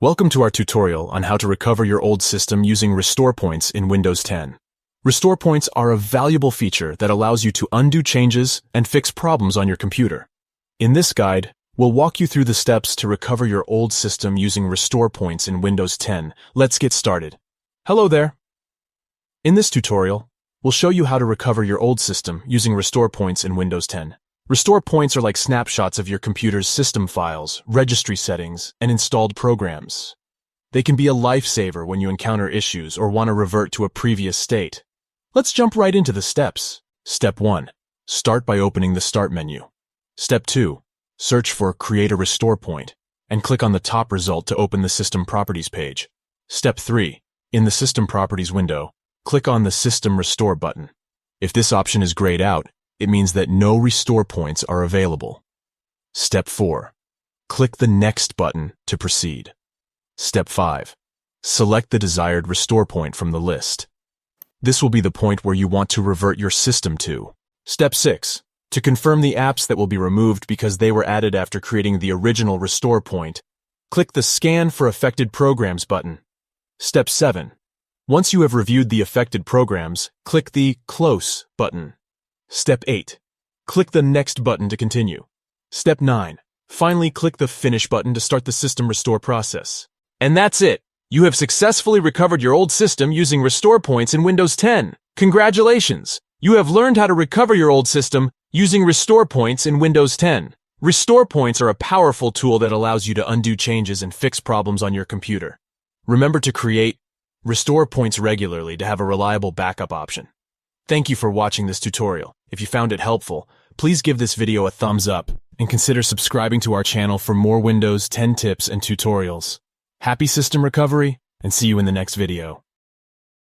Welcome to our tutorial on how to recover your old system using restore points in Windows 10. Restore points are a valuable feature that allows you to undo changes and fix problems on your computer. In this guide, we'll walk you through the steps to recover your old system using restore points in Windows 10. Let's get started. Hello there. In this tutorial, we'll show you how to recover your old system using restore points in Windows 10. Restore points are like snapshots of your computer's system files, registry settings, and installed programs. They can be a lifesaver when you encounter issues or want to revert to a previous state. Let's jump right into the steps. Step 1. Start by opening the Start menu. Step 2. Search for Create a Restore Point and click on the top result to open the System Properties page. Step 3. In the System Properties window, click on the System Restore button. If this option is grayed out, it means that no restore points are available. Step 4. Click the Next button to proceed. Step 5. Select the desired restore point from the list. This will be the point where you want to revert your system to. Step 6. To confirm the apps that will be removed because they were added after creating the original restore point, click the Scan for Affected Programs button. Step 7. Once you have reviewed the affected programs, click the Close button. Step 8. Click the Next button to continue. Step 9. Finally, click the Finish button to start the system restore process. And that's it! You have successfully recovered your old system using restore points in Windows 10. Congratulations! You have learned how to recover your old system using restore points in Windows 10. Restore points are a powerful tool that allows you to undo changes and fix problems on your computer. Remember to create restore points regularly to have a reliable backup option. Thank you for watching this tutorial. If you found it helpful, please give this video a thumbs up and consider subscribing to our channel for more Windows 10 tips and tutorials. Happy system recovery, and see you in the next video.